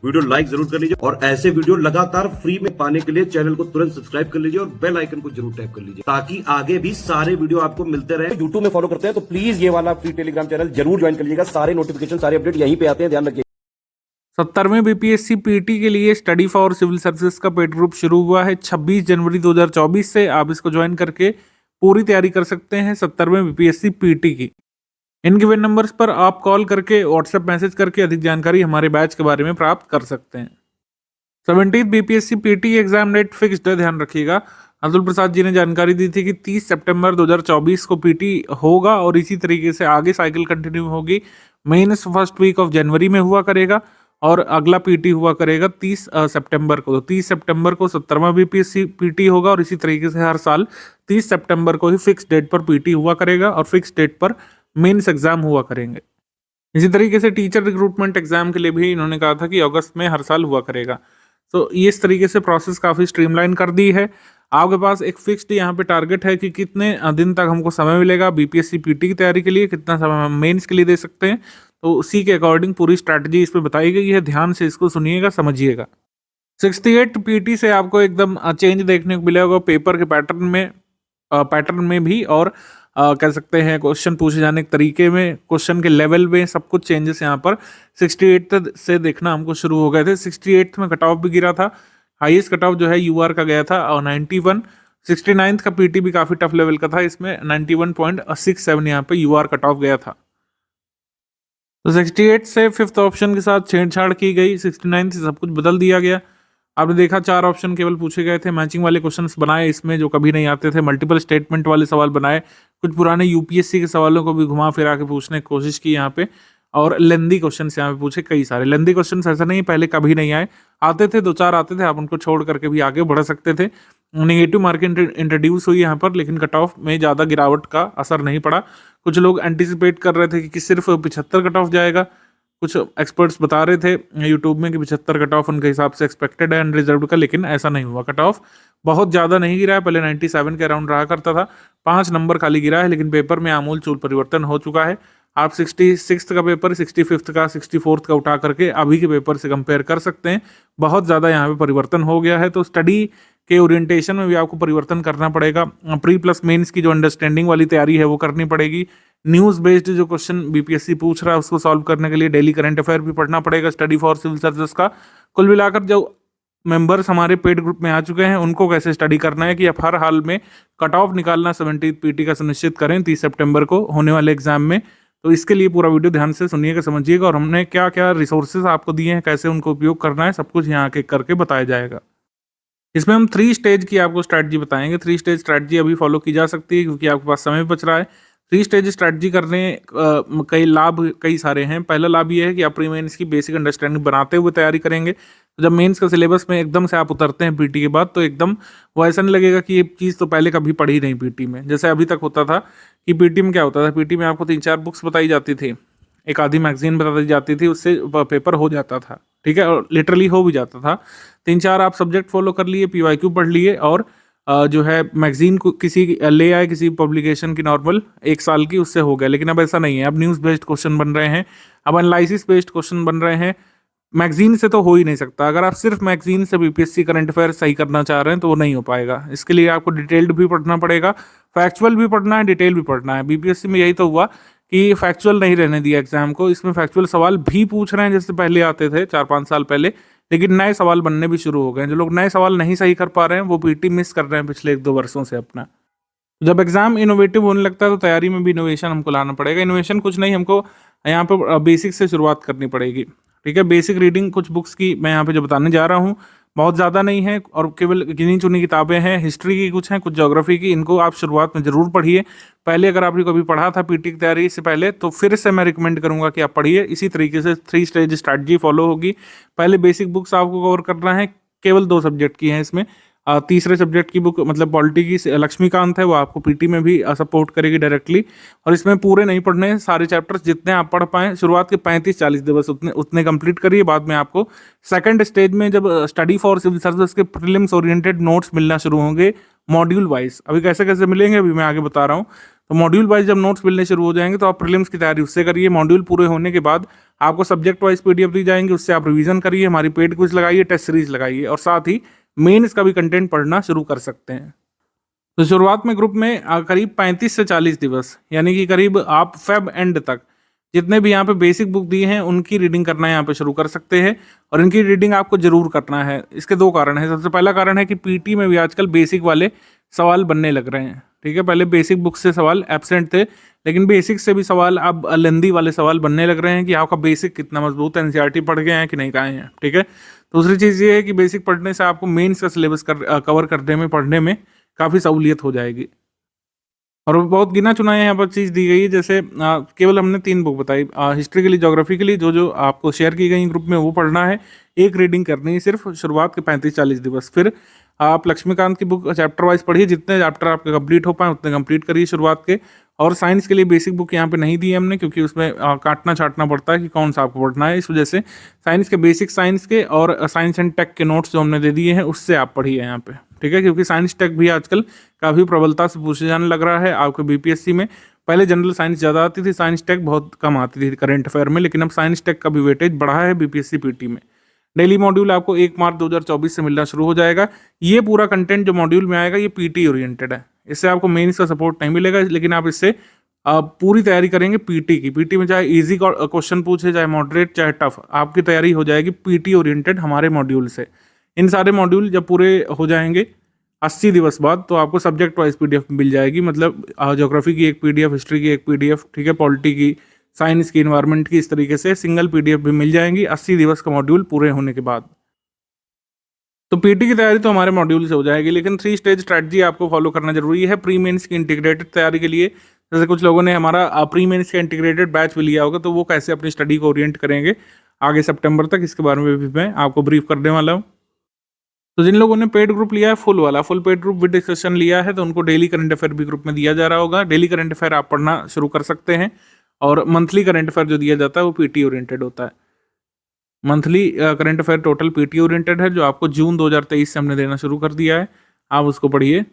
Video like जरूर कर लीजिए और ऐसे वीडियो लगातार फ्री में पाने के लिए चैनल को तुरंत सब्सक्राइब कर लीजिए और बेल आइकन को जरूर टैप कर लीजिए ताकि आगे भी सारे वीडियो आपको मिलते रहे। यूट्यूब में फॉलो करते हैं तो प्लीज ये वाला फ्री टेलीग्राम चैनल जरूर ज्वाइन कर लीजिएगा। सारे नोटिफिकेशन सारे अपडेट यहीं पे आते हैं, ध्यान रखिए। 70वें बीपीएससी पीटी के लिए स्टडी फॉर सिविल सर्विसेज का पेड ग्रुप शुरू हुआ है 26 जनवरी 2024 से। आप इसको ज्वाइन करके पूरी तैयारी कर सकते हैं 70वें बीपीएससी पीटी की। इन गिवन नंबर्स पर आप कॉल करके व्हाट्सएप मैसेज करके अधिक जानकारी हमारे बैच के बारे में प्राप्त कर सकते हैं। 17th BPSC PT exam date fixed है, ध्यान रखिएगा। अतुल प्रसाद जी ने जानकारी दी थी कि 30 सितंबर 2024 को पीटी होगा और इसी तरीके से आगे साइकिल कंटिन्यू होगी। Mains first week of January में हुआ करेगा और अगला पीटी हुआ करेगा 30 सितंबर को। तो 30 सितंबर को 70वां बीपीएससी पीटी होगा और इसी तरीके से हर साल 30 सितंबर को ही फिक्स डेट पर पीटी हुआ करेगा और फिक्स डेट पर मेंस एग्जाम हुआ करेंगे। इसी तरीके से टीचर रिक्रूटमेंट एग्जाम के लिए भी इन्होंने कहा था कि अगस्त में हर साल हुआ करेगा। तो इस तरीके से प्रोसेस काफ़ी स्ट्रीमलाइन कर दी है। आपके पास एक फिक्स्ड यहाँ पे टारगेट है कि कितने दिन तक हमको समय मिलेगा बीपीएससी पीटी की तैयारी के लिए, कितना समय हम मेंस के लिए दे सकते हैं। तो उसी के अकॉर्डिंग पूरी स्ट्रैटेजी इसमें बताई गई है, ध्यान से इसको सुनिएगा, समझिएगा। 68 पीटी से आपको एकदम चेंज देखने को मिलेगा पेपर के पैटर्न में भी और कह सकते हैं क्वेश्चन पूछे जाने के तरीके में, क्वेश्चन के लेवल में, सब कुछ चेंजेस यहाँ पर 68 से देखना हमको शुरू हो गए थे। 68 में कट ऑफ भी गिरा था, हाईएस्ट कट ऑफ जो है यूआर का गया था और 91। 69th का पीटी भी काफ़ी टफ लेवल का था, इसमें 91.67 यहाँ पे यूआर कट ऑफ गया था। तो 68 से फिफ्थ ऑप्शन के साथ छेड़छाड़ की गई, 69 से सब कुछ बदल दिया गया। आपने देखा 4 ऑप्शन केवल पूछे गए थे, मैचिंग वाले क्वेश्चंस बनाए इसमें जो कभी नहीं आते थे, मल्टीपल स्टेटमेंट वाले सवाल बनाए, कुछ पुराने यूपीएससी के सवालों को भी घुमा फिरा के पूछने की कोशिश की यहाँ पे और लेंदी क्वेश्चन यहाँ पे पूछे कई सारे। लेंदी क्वेश्चन ऐसा नहीं पहले कभी नहीं आए, आते थे 2-4 आते थे, आप उनको छोड़ करके भी आगे बढ़ सकते थे। नेगेटिव मार्किंग इंट्रोड्यूस हुई यहाँ पर, लेकिन कट ऑफ में ज़्यादा गिरावट का असर नहीं पड़ा। कुछ लोग एंटिसिपेट कर रहे थे कि सिर्फ 75 कट ऑफ जाएगा, कुछ एक्सपर्ट्स बता रहे थे यूट्यूब में कि 75 कट ऑफ उनके हिसाब से एक्सपेक्टेड है अनरिजर्व्ड का, लेकिन ऐसा नहीं हुआ। कट ऑफ बहुत ज़्यादा नहीं गिरा है, पहले 97 के अराउंड रहा करता था, 5 नंबर खाली गिरा है, लेकिन पेपर में आमूल चूल परिवर्तन हो चुका है। आप 66 का पेपर 65th का 64th का उठा करके अभी के पेपर से कंपेयर कर सकते हैं, बहुत ज़्यादा यहाँ पे परिवर्तन हो गया है। तो स्टडी के ओरिएंटेशन में भी आपको परिवर्तन करना पड़ेगा। प्री प्लस मेंस की जो अंडरस्टैंडिंग वाली तैयारी है वो करनी पड़ेगी। न्यूज़ बेस्ड जो क्वेश्चन बीपीएससी पूछ रहा है उसको सॉल्व करने के लिए डेली करंट अफेयर भी पढ़ना पड़ेगा स्टडी फॉर सिविल सर्विसेज का। कुल मिलाकर जो मेंबर्स हमारे पेड ग्रुप में आ चुके हैं उनको कैसे स्टडी करना है कि आप हर हाल में कट ऑफ निकालना 70th पीटी का सुनिश्चित करें 30 सितंबर को होने वाले एग्जाम में। तो इसके लिए पूरा वीडियो ध्यान से सुनिएगा, समझिएगा और हमने क्या क्या रिसोर्सेज आपको दिए हैं, कैसे उनको उपयोग करना है, सब कुछ यहाँ के करके बताया जाएगा। इसमें हम 3 स्टेज की आपको स्ट्रैटेजी बताएंगे। 3 स्टेज स्ट्रैटेजी अभी फॉलो की जा सकती है क्योंकि आपके पास समय बच रहा है। 3 स्टेज स्ट्रैटेजी करने कई लाभ कई सारे हैं। पहला लाभ ये है कि आप प्री मेंस की बेसिक अंडरस्टैंडिंग बनाते हुए तैयारी करेंगे। तो जब मेंस का सिलेबस में एकदम से आप उतरते हैं पीटी के बाद तो एकदम वो ऐसा नहीं लगेगा कि ये चीज़ तो पहले कभी पढ़ी नहीं पीटी में। जैसे अभी तक होता था कि पीटी में क्या होता था, पीटी में आपको 3-4 बुक्स बताई जाती थी, एक आधी मैगजीन बता दी जाती थी, उससे पेपर हो जाता था, ठीक है, और लिटरली हो भी जाता था। 3-4 आप सब्जेक्ट फॉलो कर लिए, पीवाईक्यू पढ़ लिए और जो है मैगजीन को किसी ले आए किसी पब्लिकेशन की नॉर्मल 1 साल की, उससे हो गया। लेकिन अब ऐसा नहीं है, अब न्यूज़ बेस्ड क्वेश्चन बन रहे हैं, अब एनालिसिस बेस्ड क्वेश्चन बन रहे हैं। मैगजीन से तो हो ही नहीं सकता। अगर आप सिर्फ मैगजीन से बीपीएससी करंट अफेयर सही करना चाह रहे हैं तो वो नहीं हो पाएगा। इसके लिए आपको डिटेल्ड भी पढ़ना पड़ेगा, फैक्चुअल भी पढ़ना है, डिटेल भी पढ़ना है। बीपीएससी में यही तो हुआ कि फैक्चुअल नहीं रहने दिया एग्जाम को, इसमें फैक्चुअल सवाल भी पूछ रहे हैं जैसे पहले आते थे 4-5 साल पहले, लेकिन नए सवाल बनने भी शुरू हो गए हैं। जो लोग नए सवाल नहीं सही कर पा रहे हैं वो पीटी मिस कर रहे हैं पिछले 1-2 वर्षों से अपना। जब एग्जाम इनोवेटिव होने लगता है तो तैयारी में भी इनोवेशन हमको लाना पड़ेगा। इनोवेशन कुछ नहीं, हमको यहाँ पे बेसिक से शुरुआत करनी पड़ेगी, ठीक है। बेसिक रीडिंग कुछ बुक्स की मैं यहाँ पे जो बताने जा रहा हूँ बहुत ज़्यादा नहीं है और केवल गिनी चुनी किताबें हैं। हिस्ट्री की कुछ हैं, कुछ ज्योग्राफी की, इनको आप शुरुआत में ज़रूर पढ़िए। पहले अगर आपने कभी पढ़ा था पीटी की तैयारी से पहले तो फिर से मैं रिकमेंड करूँगा कि आप पढ़िए। इसी तरीके से 3 स्टेज स्ट्रैटेजी फॉलो होगी। पहले बेसिक बुक्स आपको कवर करना है, केवल 2 सब्जेक्ट की हैं इसमें। तीसरे सब्जेक्ट की बुक मतलब पॉलिटी की लक्ष्मीकांत है, वो आपको पीटी में भी सपोर्ट करेगी डायरेक्टली। और इसमें पूरे नहीं पढ़ने हैं सारे चैप्टर्स, जितने आप पढ़ पाएँ। शुरुआत के 35-40 दिवस उतने कंप्लीट करिए। बाद में आपको सेकंड स्टेज में जब स्टडी फॉर सिविल सर्विसेज के प्रीलिम्स ओरिएंटेड नोट्स मिलना शुरू होंगे मॉड्यूल वाइज। अभी कैसे कैसे मिलेंगे अभी मैं आगे बता रहा हूँ। तो मॉड्यूल वाइज जब नोट्स मिलने शुरू हो जाएंगे तो आप प्रीलिम्स की तैयारी उससे करिए। मॉड्यूल पूरे होने के बाद आपको सब्जेक्ट वाइज पीडीएफ दी जाएंगे, उससे आप रिवीजन करिए, हमारी पेड क्विज लगाइए, टेस्ट सीरीज लगाइए और साथ ही मेंस का भी कंटेंट पढ़ना शुरू कर सकते हैं। तो शुरुआत में ग्रुप में करीब 35 से 40 दिवस यानी कि करीब आप फेब एंड तक जितने भी यहाँ पे बेसिक बुक दी हैं उनकी रीडिंग करना यहाँ पे शुरू कर सकते हैं और इनकी रीडिंग आपको जरूर करना है। इसके दो कारण हैं। सबसे पहला कारण है कि पीटी में भी आजकल बेसिक वाले सवाल बनने लग रहे हैं। ठीक है, पहले बेसिक बुक से सवाल एब्सेंट थे, लेकिन बेसिक से भी सवाल अब लेंदी वाले सवाल बनने लग रहे हैं कि आपका बेसिक कितना मजबूत है, एनसीईआरटी पढ़ गए हैं कि नहीं गए हैं। ठीक है, दूसरी चीज़ ये है कि बेसिक पढ़ने से आपको मेंस का सिलेबस कवर करने में पढ़ने में काफ़ी सहूलियत हो जाएगी। और बहुत गिना चुना यहाँ पर चीज़ दी गई है, जैसे केवल हमने 3 बुक बताई, हिस्ट्री के लिए, ज्योग्राफी के लिए, जो आपको शेयर की गई ग्रुप में वो पढ़ना है, एक रीडिंग करनी है सिर्फ शुरुआत के 35-40 दिवस। फिर आप लक्ष्मीकांत की बुक चैप्टर वाइज पढ़िए, जितने चैप्टर आपके कंप्लीट हो पाए उतने कंप्लीट करिए शुरुआत के। और साइंस के लिए बेसिक बुक यहाँ पे नहीं दी है हमने, क्योंकि उसमें काटना छाटना पड़ता है कि कौन सा आपको पढ़ना है। इस वजह से साइंस के बेसिक साइंस के और साइंस एंड टेक के नोट्स जो हमने दे दिए हैं उससे आप पढ़िए यहाँ पे। ठीक है, क्योंकि साइंस टेक भी आजकल काफ़ी प्रबलता से पूछे जाने लग रहा है आपके बीपीएससी में। पहले जनरल साइंस ज़्यादा आती थी, साइंस टेक बहुत कम आती थी करंट अफेयर में, लेकिन अब साइंस टेक का भी वेटेज बढ़ा है बीपीएससी पीटी में। डेली मॉड्यूल आपको 1 मार्च 2024 से मिलना शुरू हो जाएगा। ये पूरा कंटेंट जो मॉड्यूल में आएगा ये पीटी ओरिएंटेड है, इससे आपको मेंस का सपोर्ट नहीं मिलेगा, लेकिन आप इससे पूरी तैयारी करेंगे पीटी की। पीटी में चाहे इजी क्वेश्चन पूछे, चाहे मॉडरेट, चाहे टफ, आपकी तैयारी हो जाएगी पीटी ओरिएंटेड हमारे मॉड्यूल से। इन सारे मॉड्यूल जब पूरे हो जाएंगे 80 दिवस बाद तो आपको सब्जेक्ट वाइज पीडीएफ मिल जाएगी, मतलब ज्योग्राफी की एक पीडीएफ, हिस्ट्री की एक पीडीएफ, ठीक है, पॉलिटी की, साइंस की, इन्वायरमेंट की, इस तरीके से सिंगल पीडीएफ भी मिल जाएंगी 80 दिवस का मॉड्यूल पूरे होने के बाद। तो पीटी की तैयारी तो हमारे मॉड्यूल से हो जाएगी, लेकिन 3 स्टेज स्ट्रैटेजी आपको फॉलो करना जरूरी है प्री मेंस की इंटीग्रेटेड तैयारी के लिए। जैसे कुछ लोगों ने हमारा प्री मेंस का इंटीग्रेटेड बैच भी लिया होगा, तो वो कैसे अपनी स्टडी को ओरिएंट करेंगे आगे सितंबर तक, इसके बारे में भी मैं आपको ब्रीफ करने वाला हूँ। तो जिन लोगों ने पेड ग्रुप लिया है, full paid group with discussion लिया है, तो उनको डेली करंट अफेयर भी ग्रुप में दिया जा रहा होगा। डेली करंट अफेयर आप पढ़ना शुरू कर सकते हैं और मंथली करंट अफेयर जो दिया जाता है वो पीटी ओरिएंटेड होता है। Monthly current affair total PT oriented है, जो आपको जून 2023 से हमने देना शुरू कर दिया है, आप उसको पढ़िए।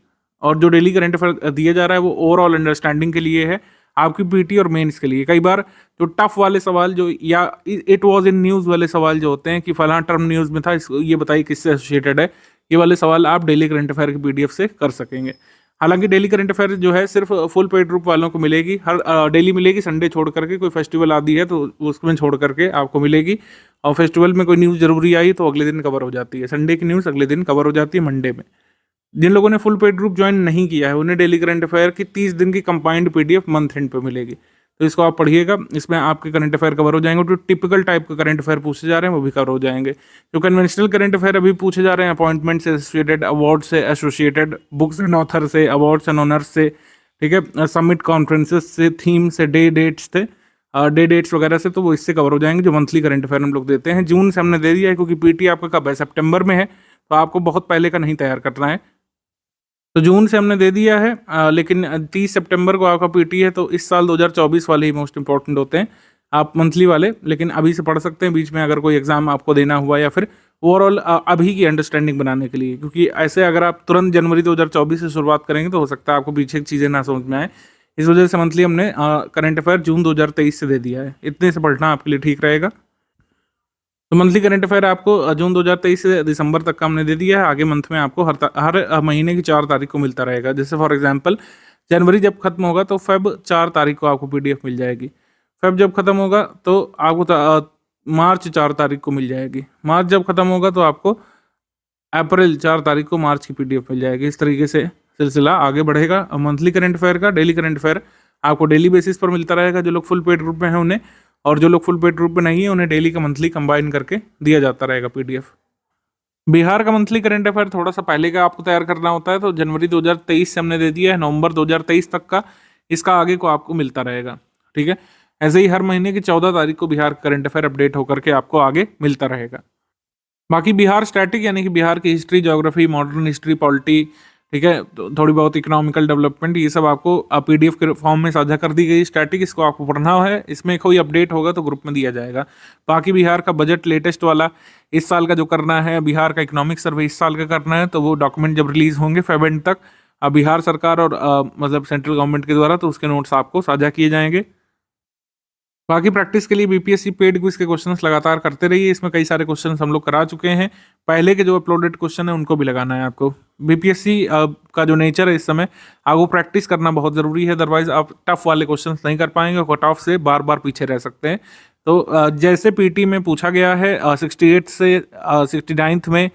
और जो डेली करंट अफेयर दिया जा रहा है वो ओवरऑल अंडरस्टैंडिंग के लिए है, आपकी पीटी और मेंस के लिए। कई बार जो टफ वाले सवाल जो या इट वाज इन न्यूज़ वाले सवाल जो होते हैं कि फलां टर्म न्यूज़ में था, इसको ये बताइए किससे एसोसिएटेड है, ये वाले सवाल आप डेली करंट अफेयर की पीडीएफ से कर सकेंगे। हालांकि डेली करंट अफेयर जो है सिर्फ फुल पेड ग्रुप वालों को मिलेगी, हर डेली मिलेगी, संडे छोड़ करके, कोई फेस्टिवल आदि है तो उसमें छोड़ करके आपको मिलेगी। और फेस्टिवल में कोई न्यूज़ जरूरी आई तो अगले दिन कवर हो जाती है, संडे की न्यूज़ अगले दिन कवर हो जाती है मंडे में। जिन लोगों ने फुल पेड ग्रुप ज्वाइन नहीं किया है उन्हें डेली करंट अफेयर की 30 दिन की कंबाइंड पीडीएफ मंथ एंड पे मिलेगी, तो इसको आप पढ़िएगा। इसमें आपके करंट अफेयर कवर हो जाएंगे, जो टिपिकल टाइप के करंट अफेयर पूछे जा रहे हैं वो भी कवर हो जाएंगे। जो कन्वेंशनल करंट अफेयर अभी पूछे जा रहे हैं अपॉइंटमेंट से एसोसिएटेड, अवार्ड से एसोसिएटेड, बुक्स एंड ऑथर से, अवार्ड्स एंड ऑनर्स से, ठीक है, समिट कॉन्फ्रेंसेस से, थीम से, डे डेट्स वगैरह से, तो वो इससे कवर हो जाएंगे। जो मंथली करंट अफेयर हम लोग देते हैं, जून से हमने दे दिया है क्योंकि पीटी आपका कब है, सितंबर में है, तो आपको बहुत पहले का नहीं तैयार करना है। तो जून से हमने दे दिया है, लेकिन 30 सितंबर को आपका पीटी है, तो इस साल 2024 वाले ही मोस्ट इंपॉर्टेंट होते हैं, आप मंथली वाले, लेकिन अभी से पढ़ सकते हैं बीच में अगर कोई एग्जाम आपको देना हुआ, या फिर ओवरऑल अभी की अंडरस्टैंडिंग बनाने के लिए। क्योंकि ऐसे अगर आप तुरंत जनवरी 2024 से शुरुआत करेंगे तो हो सकता है आपको पीछे की चीज़ें ना समझ में आए, इस वजह से मंथली हमने करंट अफेयर जून 2023 से दे दिया है। इतने से पढ़ना आपके लिए ठीक रहेगा। तो मंथली करंट अफेयर आपको जून 2023 से दिसंबर तक का हमने दे दिया है। आगे मंथ में आपको हर महीने की 4 तारीख को मिलता रहेगा। जैसे फॉर एग्जांपल जनवरी जब खत्म होगा तो फेब 4 तारीख को आपको पीडीएफ मिल जाएगी। फेब जब खत्म होगा तो आपको मार्च 4 तारीख को मिल जाएगी। मार्च जब खत्म होगा तो आपको अप्रैल 4 तारीख को मार्च की पीडीएफ मिल जाएगी। इस तरीके से सिलसिला आगे बढ़ेगा मंथली करंट अफेयर का। डेली करंट अफेयर आपको डेली बेसिस पर मिलता रहेगा जो लोग फुल पेड ग्रुप में हैं उन्हें, और जो लोग फुल पेड ग्रुप में नहीं है उन्हें डेली का मंथली कंबाइन करके दिया जाता रहेगा पीडीएफ। बिहार का मंथली करंट अफेयर थोड़ा सा पहले का आपको तैयार करना होता है, तो जनवरी 2023 से हमने दे दिया है, नवंबर 2023 तक का इसका आगे को आपको मिलता रहेगा। ठीक है, ऐसे ही हर महीने की 14 तारीख को बिहार करंट अफेयर अपडेट होकर के आपको आगे मिलता रहेगा। बाकी बिहार स्टैटिक यानी कि बिहार की history, geography, modern history, polity, ठीक है, तो थोड़ी बहुत इकोनॉमिकल डेवलपमेंट, ये सब आपको पीडीएफ के फॉर्म में साझा कर दी गई। स्टैटिक इसको आपको पढ़ना है, इसमें कोई अपडेट होगा तो ग्रुप में दिया जाएगा। बाकी बिहार का बजट लेटेस्ट वाला इस साल का जो करना है, बिहार का इकोनॉमिक सर्वे इस साल का करना है, तो वो डॉक्यूमेंट जब रिलीज होंगे फेब एंड तक, बिहार सरकार और मतलब सेंट्रल गवर्नमेंट के द्वारा, तो उसके नोट्स आपको साझा किए जाएंगे। बाकी प्रैक्टिस के लिए बीपीएससी पेड क्विज के क्वेश्चंस लगातार करते रहिए। इसमें कई सारे क्वेश्चंस हम लोग करा चुके हैं, पहले के जो अपलोडेड क्वेश्चन है उनको भी लगाना है आपको। बीपीएससी का जो नेचर है इस समय, आपको प्रैक्टिस करना बहुत ज़रूरी है, अदरवाइज आप टफ वाले क्वेश्चंस नहीं कर पाएंगे, कट ऑफ से बार बार पीछे रह सकते हैं। तो जैसे पीटी में पूछा गया है 68 से 69 में,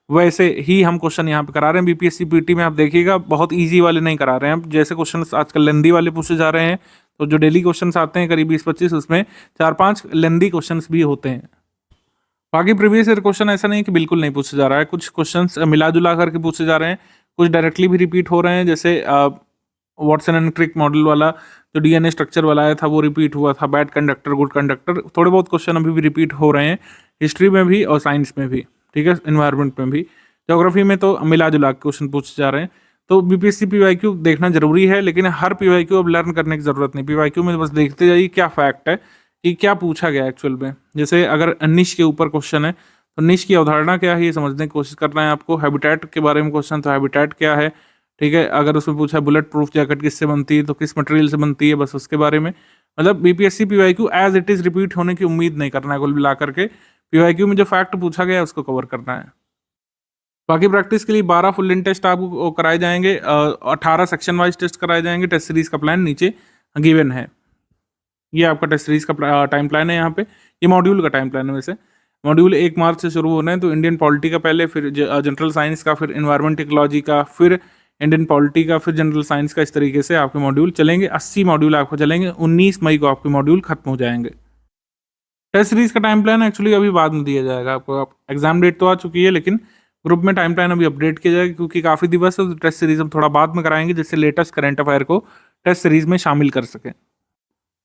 वैसे ही हम क्वेश्चन यहाँ पे करा रहे हैं। बीपीएससी पीटी में आप देखिएगा बहुत ईजी वाले नहीं करा रहे हैं, जैसे क्वेश्चन आजकल लेंदी वाले पूछे जा रहे हैं। तो जो डेली क्वेश्चंस आते हैं करीब 20-25, उसमें 4-5 लेंदी क्वेश्चंस भी होते हैं। बाकी प्रीवियस ईयर क्वेश्चन ऐसा नहीं कि बिल्कुल नहीं पूछा जा रहा है, कुछ क्वेश्चंस मिला जुला करके पूछे जा रहे हैं, कुछ डायरेक्टली भी रिपीट हो रहे हैं। जैसे वॉटसन एंड क्रिक मॉडल वाला जो डीएनए स्ट्रक्चर वाला आया था वो रिपीट हुआ था, बैड कंडक्टर गुड कंडक्टर, थोड़े बहुत क्वेश्चन अभी भी रिपीट हो रहे हैं, हिस्ट्री में भी और साइंस में भी, ठीक है, इन्वायरमेंट में भी। ज्योग्राफी में तो मिला जुला के क्वेश्चन पूछे जा रहे हैं। तो बीपीएससी पीवाईक्यू देखना जरूरी है, लेकिन हर पीवाईक्यू अब लर्न करने की जरूरत नहीं। पीवाईक्यू में बस देखते जाइए क्या फैक्ट है कि क्या पूछा गया एक्चुअल में। जैसे अगर निश के ऊपर क्वेश्चन है तो निश की अवधारणा क्या है ये समझने की कोशिश करना है आपको। हैबिटेट के बारे में क्वेश्चन तो हैबिटेट क्या है, ठीक है। अगर उसमें पूछा बुलेट प्रूफ जैकेट किससे बनती है तो किस मटेरियल से बनती है, बस उसके बारे में। मतलब BPSC PYQ as it is repeat होने की उम्मीद नहीं करना है, कुल मिला करके पीवाईक्यू में जो फैक्ट पूछा गया है उसको कवर करना है। बाकी प्रैक्टिस के लिए 12 फुल लेंथ टेस्ट आपको कराए जाएंगे, 18 सेक्शन वाइज टेस्ट कराए जाएंगे। टेस्ट सीरीज का प्लान नीचे गिवन है, ये आपका टेस्ट सीरीज का टाइम प्लान है। यहाँ पे ये मॉड्यूल का टाइम प्लान है। वैसे मॉड्यूल 1 मार्च से शुरू होना है, तो इंडियन पॉलिटी का पहले, फिर जनरल साइंस का, फिर इन्वायरमेंट इकोलॉजी का, फिर इंडियन पॉलिटी का, फिर जनरल साइंस का। इस तरीके से आपके मॉड्यूल चलेंगे। 80 मॉड्यूल आपको चलेंगे, 19 मई को आपके मॉड्यूल खत्म हो जाएंगे। टेस्ट सीरीज का टाइम प्लान एक्चुअली अभी बाद में दिया जाएगा आपको। एग्जाम डेट तो आ चुकी है, लेकिन ग्रुप में टाइम प्लान अभी अपडेट किया जाएगा, क्योंकि काफ़ी दिवस है, तो टेस्ट सीरीज हम थोड़ा बाद में कराएंगे, जिससे लेटेस्ट करंट अफेयर को टेस्ट सीरीज में शामिल कर सकें।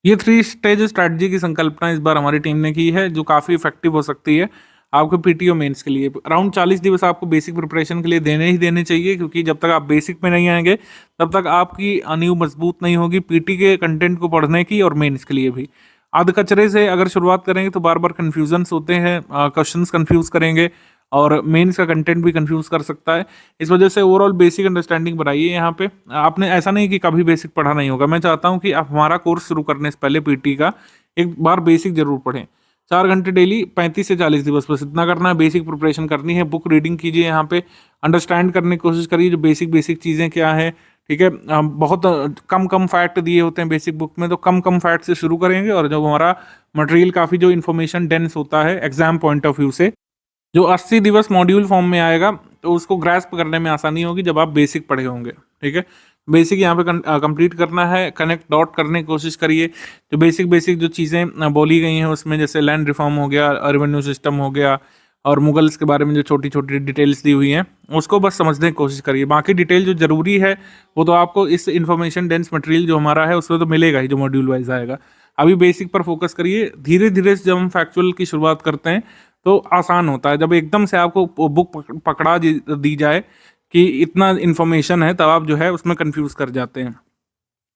ये 3 स्टेज स्ट्रैटेजी की संकल्पना इस बार हमारी टीम ने की है, जो काफ़ी इफेक्टिव हो सकती है आपके पीटीओ मेंस के लिए। अराउंड 40 दिवस आपको बेसिक प्रिपरेशन के लिए देने ही देने चाहिए, क्योंकि जब तक आप बेसिक में नहीं आएंगे तब तक आपकी नींव मजबूत नहीं होगी पीटी के कंटेंट को पढ़ने की और मेंस के लिए भी। आध कचरे से अगर शुरुआत करेंगे तो बार बार कन्फ्यूजन्स होते हैं, क्वेश्चंस कंफ्यूज करेंगे और मेंस का कंटेंट भी कंफ्यूज कर सकता है। इस वजह से ओवरऑल बेसिक अंडरस्टैंडिंग बनाइए। यहाँ पे आपने ऐसा नहीं कि कभी बेसिक पढ़ा नहीं होगा, मैं चाहता हूँ कि आप हमारा कोर्स शुरू करने से पहले पीटी का एक बार बेसिक जरूर पढ़ें। 4 घंटे डेली 35 से 40 दिवस बस इतना करना है, बेसिक प्रिपरेशन करनी है। बुक रीडिंग कीजिए, यहाँ पे अंडरस्टैंड करने की कोशिश करिए जो बेसिक चीज़ें क्या है, ठीक है। बहुत कम फैक्ट दिए होते हैं बेसिक बुक में, तो कम फैक्ट से शुरू करेंगे। और जब हमारा मटेरियल काफ़ी जो इन्फॉर्मेशन डेंस होता है एग्जाम पॉइंट ऑफ व्यू से, जो 80 दिवस मॉड्यूल फॉर्म में आएगा, तो उसको ग्रैस्प करने में आसानी होगी जब आप बेसिक पढ़े होंगे, ठीक है। बेसिक यहाँ पे कंप्लीट करना है, कनेक्ट डॉट करने की कोशिश करिए। जो बेसिक जो चीज़ें बोली गई हैं उसमें, जैसे लैंड रिफॉर्म हो गया, रेवेन्यू सिस्टम हो गया, और मुगल्स के बारे में जो छोटी छोटी डिटेल्स दी हुई हैं उसको बस समझने की कोशिश करिए। बाकी डिटेल जो ज़रूरी है वो तो आपको इस इन्फॉर्मेशन डेंस मटेरियल जो हमारा है उसमें तो मिलेगा ही, जो मॉड्यूल वाइज आएगा। अभी बेसिक पर फोकस करिए। धीरे धीरे जब हम फैक्चुअल की शुरुआत करते हैं तो आसान होता है। जब एकदम से आपको बुक पकड़ा दी जाए कि इतना इन्फॉर्मेशन है, तब आप जो है उसमें कंफ्यूज कर जाते हैं,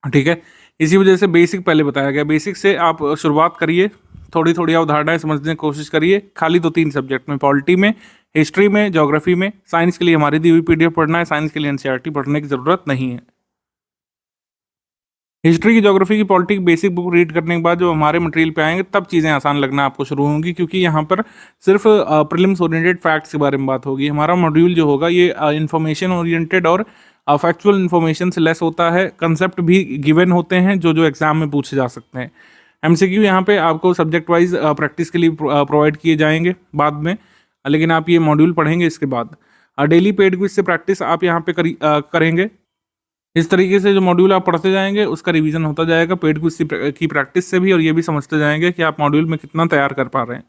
ठीक है। इसी वजह से बेसिक पहले बताया गया। बेसिक से आप शुरुआत करिए, थोड़ी थोड़ी अवधारणाएं समझने की कोशिश करिए। खाली 2-3 सब्जेक्ट में, पॉलिटी में, हिस्ट्री में, ज्योग्राफी में। साइंस के लिए हमारी दी हुई पीडीएफ पढ़ना है, साइंस के लिए एनसीईआरटी पढ़ने की जरूरत नहीं है। हिस्ट्री की, ज्योग्राफी की, पॉलिटी की बेसिक बुक रीड करने के बाद जो हमारे मटेरियल पे आएंगे तब चीज़ें आसान लगना आपको शुरू होंगी, क्योंकि यहाँ पर सिर्फ प्रीलिम्स ओरिएंटेड फैक्ट्स के बारे में बात होगी। हमारा मॉड्यूल जो होगा ये इन्फॉर्मेशन ओरिएंटेड और फैक्चुअल इन्फॉर्मेशन से लेस होता है। कंसेप्ट भी गिवन होते हैं जो एग्जाम में पूछे जा सकते हैं। एमसीक्यू यहाँ पे आपको सब्जेक्ट वाइज प्रैक्टिस के लिए प्रोवाइड किए जाएंगे बाद में, लेकिन आप ये मॉड्यूल पढ़ेंगे इसके बाद। डेली पेड क्विज से प्रैक्टिस आप यहाँ पे करेंगे। इस तरीके से जो मॉड्यूल आप पढ़ते जाएंगे उसका रिवीजन होता जाएगा पेड क्विज की प्रैक्टिस से भी, और ये भी समझते जाएंगे कि आप मॉड्यूल में कितना तैयार कर पा रहे हैं,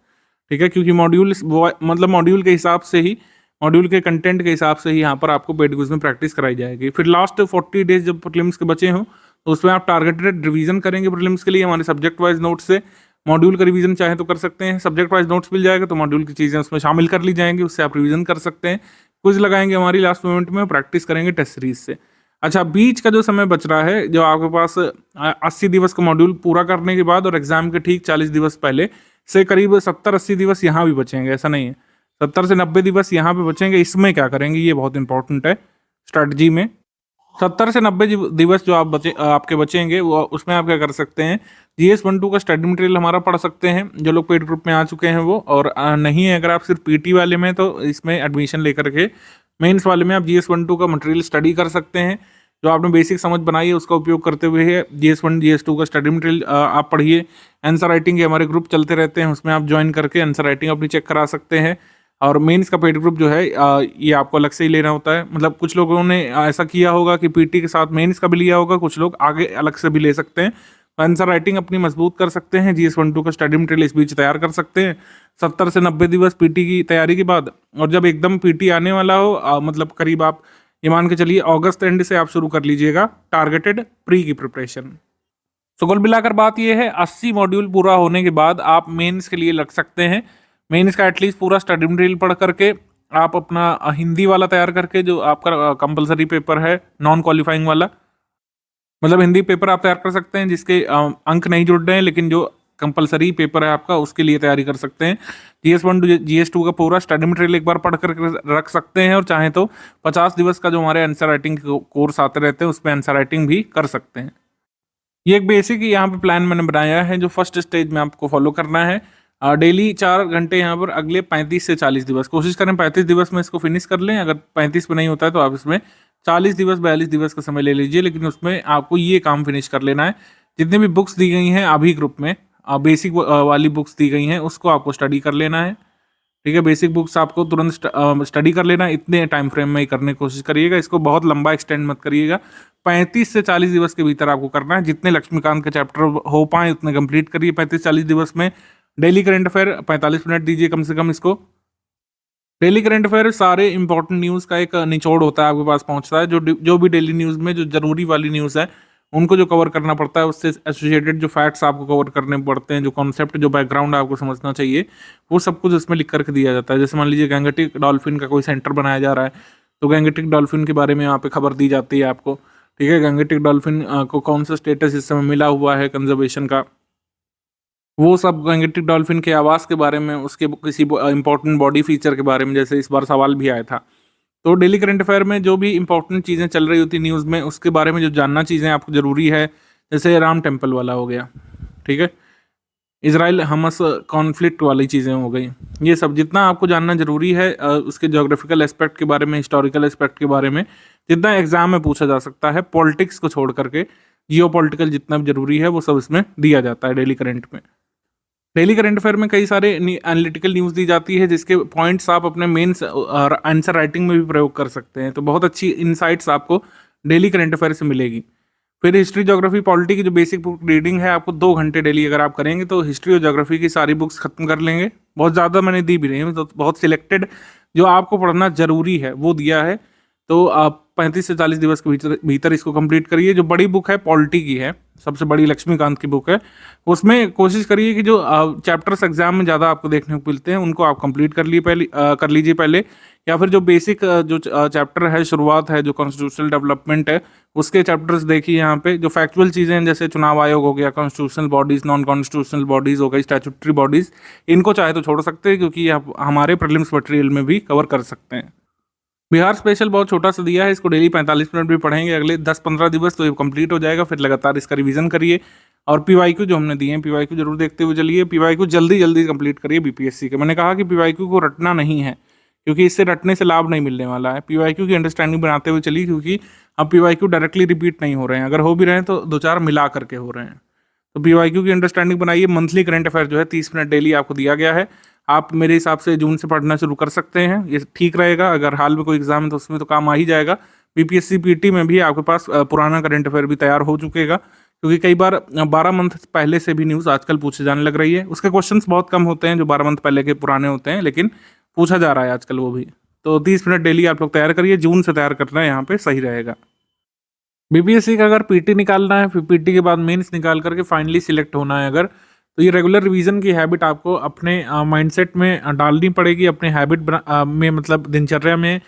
ठीक है। क्योंकि मॉड्यूल मतलब मॉड्यूल के हिसाब से ही, मॉड्यूल के कंटेंट के हिसाब से ही यहाँ पर आपको पेड क्विज में प्रैक्टिस कराई जाएगी। फिर लास्ट 40 डेज जब प्रीलिम्स के बचे हों तो उसमें आप टारगेटेड रिवीजन करेंगे प्रीलिम्स के लिए। हमारे सब्जेक्ट वाइज नोट्स से मॉड्यूल का रिवीजन चाहे तो कर सकते हैं। सब्जेक्ट वाइज नोट्स मिल जाएगा तो मॉड्यूल की चीज़ें उसमें शामिल कर ली जाएंगी, उससे आप रिवीजन कर सकते हैं। क्विज लगाएंगे हमारी लास्ट मोमेंट में, प्रैक्टिस करेंगे टेस्ट सीरीज से। अच्छा, बीच का जो समय बच रहा है, जो आपके पास 80 दिवस का मॉड्यूल पूरा करने के बाद और एग्जाम के ठीक 40 दिवस पहले से करीब 70-80 दिवस यहाँ भी बचेंगे, ऐसा नहीं है, 70 से 90 दिवस यहाँ पे बचेंगे। इसमें क्या करेंगे ये बहुत इंपॉर्टेंट है स्ट्रैटेजी में। 70 से 90 दिवस जो आपके बचेंगे वो उसमें आप क्या कर सकते हैं, GS12 का स्टडी मटेरियल हमारा पढ़ सकते हैं जो लोग पेड ग्रुप में आ चुके हैं वो, और नहीं है अगर आप सिर्फ पीटी वाले में तो इसमें एडमिशन लेकर के मेंस वाले में आप GS12 का मटेरियल स्टडी कर सकते हैं। जो आपने बेसिक समझ बनाई है उसका उपयोग करते हुए है GS1 GS2 का स्टडी मटेरियल आप पढ़िए। आंसर राइटिंग के हमारे ग्रुप चलते रहते हैं, उसमें आप ज्वाइन करके आंसर राइटिंग अपनी चेक करा सकते हैं। और मेंस का पेड ग्रुप जो है ये आपको अलग से ही लेना होता है। मतलब कुछ लोगों ने ऐसा किया होगा कि पीटी के साथ मेंस का भी लिया होगा, कुछ लोग आगे अलग से भी ले सकते हैं। तो आंसर राइटिंग अपनी मजबूत कर सकते हैं, GS12 का स्टडी मटेरियल इस बीच तैयार कर सकते हैं 70 से 90 दिवस पीटी की तैयारी के बाद। और जब एकदम पीटी आने वाला हो मतलब करीब आप ये मान के चलिए अगस्त एंड से आप शुरू कर लीजिएगा टारगेटेड प्री की प्रिपरेशन। तो कुल मिलाकर बात यह है 80 मॉड्यूल पूरा होने के बाद आप मेंस के लिए लग सकते हैं। मेंस का एटलीस्ट पूरा स्टडी मटेरियल पढ़ करके आप अपना हिंदी वाला तैयार करके जो आपका कंपलसरी पेपर है नॉन क्वालिफाइंग वाला, मतलब हिंदी पेपर आप तैयार कर सकते हैं जिसके अंक नहीं जुड़ रहे हैं, लेकिन जो कंपलसरी पेपर है आपका उसके लिए तैयारी कर सकते हैं। GS1 GS2 का पूरा स्टडी मटेरियल एक बार पढ़ कर रख सकते हैं, और चाहे तो 50 दिवस का जो हमारे आंसर राइटिंग कोर्स आते रहते हैं उसमें आंसर राइटिंग भी कर सकते हैं। ये एक बेसिक यहाँ पे प्लान मैंने बनाया है जो फर्स्ट स्टेज में आपको फॉलो करना है। डेली 4 घंटे यहाँ पर अगले 35 से 40 दिवस कोशिश करें 35 दिवस में इसको फिनिश कर लें। अगर 35 में नहीं होता है तो आप इसमें 40 दिवस 42 दिवस का समय ले लीजिए, लेकिन उसमें आपको ये काम फिनिश कर लेना है। जितने भी बुक्स दी गई हैं अभी ग्रुप में बेसिक वाली बुक्स दी गई हैं उसको आपको स्टडी कर लेना है। ठीक है, बेसिक बुक्स आपको तुरंत स्टडी कर लेना, इतने टाइम फ्रेम में ही करने की कोशिश करिएगा, इसको बहुत लंबा एक्सटेंड मत करिएगा। 35 से 40 दिवस के भीतर आपको करना है, जितने लक्ष्मीकांत के चैप्टर हो पाए उतने कंप्लीट करिए 35-40 दिवस में। डेली करंट अफेयर 45 मिनट दीजिए कम से कम इसको। डेली करंट अफेयर सारे इंपॉर्टेंट न्यूज़ का एक निचोड़ होता है, आपके पास पहुंचता है। जो भी डेली न्यूज़ में जो जरूरी वाली न्यूज़ है उनको जो कवर करना पड़ता है, उससे एसोसिएटेड जो फैक्ट्स आपको कवर करने पड़ते हैं, जो कॉन्सेप्ट जो बैकग्राउंड आपको समझना चाहिए वो सब कुछ इसमें लिख करके दिया जाता है। जैसे मान लीजिए गैंगेटिक डॉल्फिन का कोई सेंटर बनाया जा रहा है तो गैंगेटिक डॉल्फिन के बारे में यहाँ पे खबर दी जाती है आपको। ठीक है, गैंगेटिक डॉल्फिन को कौन सा स्टेटस इस समय मिला हुआ है कंजर्वेशन का, वो सब गैंगेटिक डॉल्फिन के आवास के बारे में, उसके किसी इंपॉर्टेंट बॉडी फीचर के बारे में, जैसे इस बार सवाल भी आया था। तो डेली करंट अफेयर में जो भी इंपॉर्टेंट चीज़ें चल रही होती न्यूज़ में उसके बारे में जो जानना चीज़ें आपको ज़रूरी है, जैसे राम टेम्पल वाला हो गया, ठीक है, इजराइल हमस कॉन्फ्लिक्ट वाली चीज़ें हो गई, ये सब जितना आपको जानना जरूरी है उसके जोग्राफिकल एस्पेक्ट के बारे में, हिस्टोरिकल एस्पेक्ट के बारे में, जितना एग्जाम में पूछा जा सकता है, पॉलिटिक्स को छोड़ करके जियोपॉलिटिकल जितना भी जरूरी है वो सब इसमें दिया जाता है डेली करंट में। डेली करंट अफेयर में कई सारे एनालिटिकल न्यूज़ दी जाती है जिसके पॉइंट्स आप अपने मेंस और आंसर राइटिंग में भी प्रयोग कर सकते हैं। तो बहुत अच्छी इनसाइट्स आपको डेली करंट अफेयर से मिलेगी। फिर हिस्ट्री ज्योग्राफी पॉलिटी की जो बेसिक बुक रीडिंग है आपको 2 घंटे डेली अगर आप करेंगे तो हिस्ट्री और ज्योग्राफी की सारी बुक्स खत्म कर लेंगे। बहुत ज़्यादा मैंने दी भी नहीं है, तो बहुत सिलेक्टेड जो आपको पढ़ना जरूरी है वो दिया है। तो आप 35 से 40 दिवस के भीतर इसको कंप्लीट करिए। जो बड़ी बुक है पॉलिटी की है, सबसे बड़ी लक्ष्मीकांत की बुक है, उसमें कोशिश करिए कि जो चैप्टर्स एग्जाम में ज़्यादा आपको देखने को मिलते हैं उनको आप कंप्लीट कर लीजिए पहले, या फिर जो बेसिक जो चैप्टर है, शुरुआत है, जो कॉन्स्टिट्यूशनल डेवलपमेंट है उसके चैप्टर्स देखिए। यहाँ पे जो फैक्चुअल चीज़ें हैं जैसे चुनाव आयोग हो गया, constitutional bodies, non constitutional bodies हो गई, स्टैट्यूटरी बॉडीज़, इनको चाहे तो छोड़ सकते हैं क्योंकि आप हमारे प्रीलिम्स मटेरियल में भी कवर कर सकते हैं। बिहार स्पेशल बहुत छोटा सा दिया है, इसको डेली 45 मिनट भी पढ़ेंगे अगले 10-15 दिवस तो ये कंप्लीट हो जाएगा। फिर लगातार इसका रिवीजन करिए और पीवाईक्यू जो हमने दिए हैं पीवाईक्यू जरूर देखते हुए चलिए। पीवाईक्यू जल्दी कंप्लीट करिए बीपीएससी के। मैंने कहा कि पीवाईक्यू को रटना नहीं है क्योंकि इससे रटने से लाभ नहीं मिलने वाला है। पीवाईक्यू की अंडरस्टैंडिंग बनाते हुए चलिए, क्योंकि अब पीवाईक्यू डायरेक्टली रिपीट नहीं हो रहे हैं, अगर हो भी रहे हैं तो 2-4 मिला करके हो रहे हैं। तो पीवाईक्यू की अंडरस्टैंडिंग बनाइए। मंथली करंट अफेयर जो है 30 मिनट डेली आपको दिया गया है, आप मेरे हिसाब से जून से पढ़ना शुरू कर सकते हैं, ये ठीक रहेगा। अगर हाल में कोई एग्जाम है तो उसमें तो काम आ ही जाएगा। बीपीएससी पीटी में भी आपके पास पुराना करंट अफेयर भी तैयार हो चुकेगा, क्योंकि कई बार 12 मंथ पहले से भी न्यूज़ आजकल पूछे जाने लग रही है। उसके क्वेश्चंस बहुत कम होते हैं जो 12 मंथ पहले के पुराने होते हैं, लेकिन पूछा जा रहा है आजकल वो भी। तो 30 मिनट डेली आप लोग तैयार करिए, जून से तैयार करना है, यहाँ पे सही रहेगा। बीपीएससी का अगर पीटी निकालना है, फिर पीटी के बाद मेंस निकाल करके फाइनली सिलेक्ट होना है अगर, तो ये रेगुलर रिवीजन की हैबिट आपको अपने माइंडसेट में डालनी पड़ेगी, अपने हैबिट में, मतलब दिनचर्या में